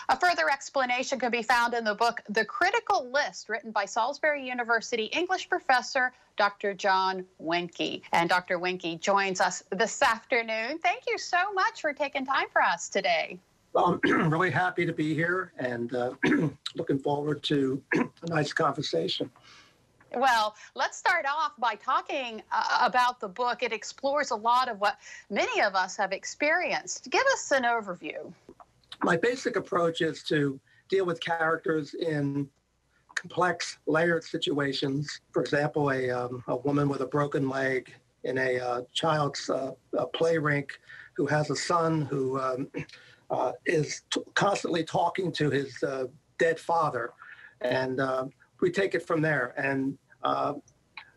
A further explanation can be found in the book The Critical List, written by Salisbury University English professor Dr. John Wenke. And Dr. Wenke joins us this afternoon. Thank you so much for taking time for us today. Well, I'm really happy to be here and looking forward to a nice conversation. Well, let's start off by talking about the book. It explores a lot of what many of us have experienced. Give us an overview. My basic approach is to deal with characters in complex, layered situations. For example, a woman with a broken leg in a child's play rink who has a son who is constantly talking to his dead father. And we take it from there. And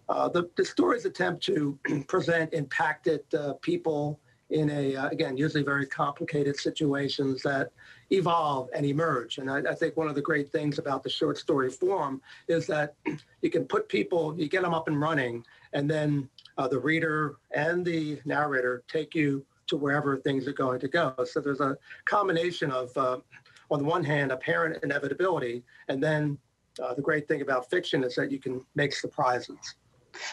the stories attempt to present impacted people in again, usually very complicated situations that evolve and emerge. And I think one of the great things about the short story form is that you can put people, you get them up and running, and then the reader and the narrator take you to wherever things are going to go. So there's a combination of, on the one hand, apparent inevitability, and then the great thing about fiction is that you can make surprises.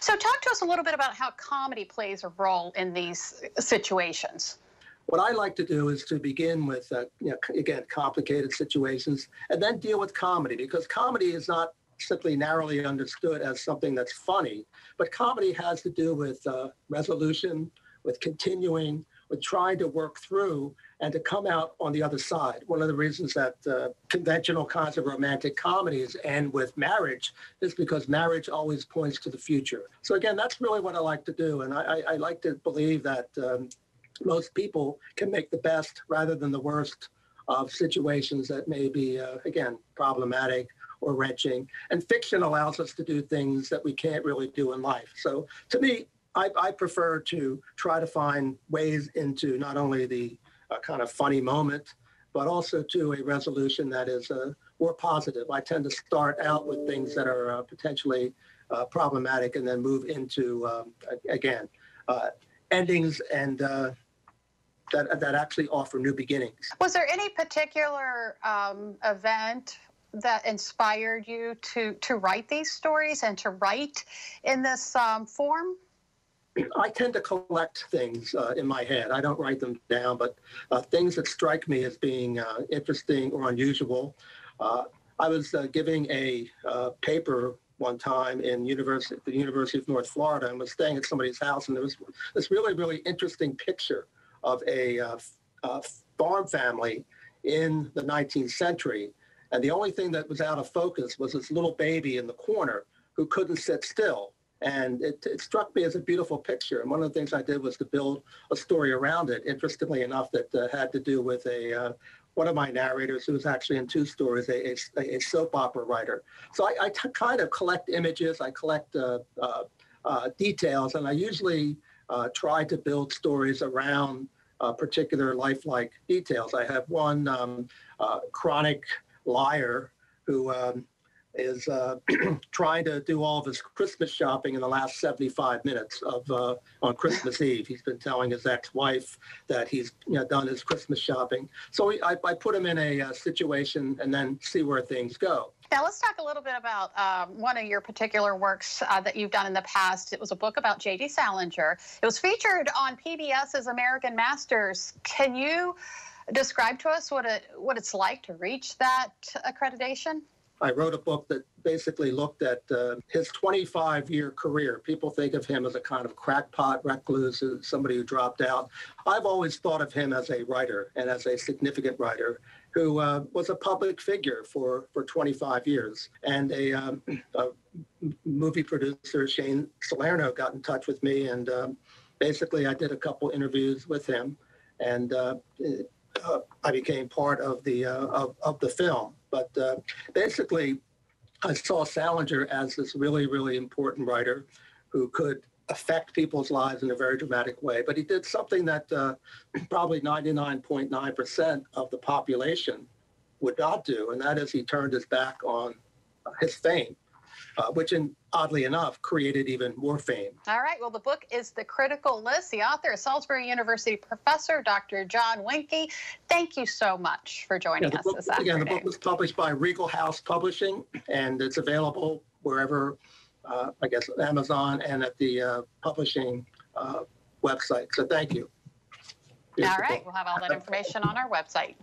So talk to us a little bit about how comedy plays a role in these situations. What I like to do is to begin with, again, complicated situations, and then deal with comedy, because comedy is not simply narrowly understood as something that's funny, but comedy has to do with resolution, with continuing, with trying to work through and to come out on the other side. One of the reasons that conventional kinds of romantic comedies end with marriage is because marriage always points to the future. So again, that's really what I like to do. And I like to believe that most people can make the best rather than the worst of situations that may be, again, problematic or wrenching. And fiction allows us to do things that we can't really do in life. So to me, I prefer to try to find ways into not only the kind of funny moment, but also to a resolution that is more positive. I tend to start out with things that are potentially problematic and then move into, again, endings and that actually offer new beginnings. Was there any particular event that inspired you to write these stories and to write in this form? I tend to collect things in my head. I don't write them down, but things that strike me as being interesting or unusual. I was giving a paper one time in the University of North Florida, and was staying at somebody's house, and there was this really, really interesting picture of a farm family in the 19th century. And the only thing that was out of focus was this little baby in the corner who couldn't sit still. And it struck me as a beautiful picture. And one of the things I did was to build a story around it, interestingly enough, that had to do with one of my narrators who was actually in two stories, a soap opera writer. So I kind of collect images, I collect details, and I usually try to build stories around particular lifelike details. I have one chronic liar who is trying to do all of his Christmas shopping in the last 75 minutes on Christmas Eve. He's been telling his ex-wife that he's done his Christmas shopping. So I put him in a situation and then see where things go. Now let's talk a little bit about one of your particular works that you've done in the past. It was a book about J.D. Salinger. It was featured on PBS's American Masters. Can you describe to us what it's like to reach that accreditation? I wrote a book that basically looked at his 25-year career. People think of him as a kind of crackpot recluse, somebody who dropped out. I've always thought of him as a writer and as a significant writer who was a public figure for 25 years. And a movie producer, Shane Salerno, got in touch with me, and basically I did a couple interviews with him, and I became part of the film. But basically, I saw Salinger as this really, really important writer who could affect people's lives in a very dramatic way. But he did something that probably 99.9% of the population would not do, and that is he turned his back on his fame. which oddly enough created even more fame. All right. Well, the book is The Critical List. The author is Salisbury University professor Dr. John Winke. Thank you so much for joining us this afternoon. Again, the book was published by Regal House Publishing, and it's available wherever, I guess, Amazon and at the publishing website. So thank you. All right. We'll have all that information on our website.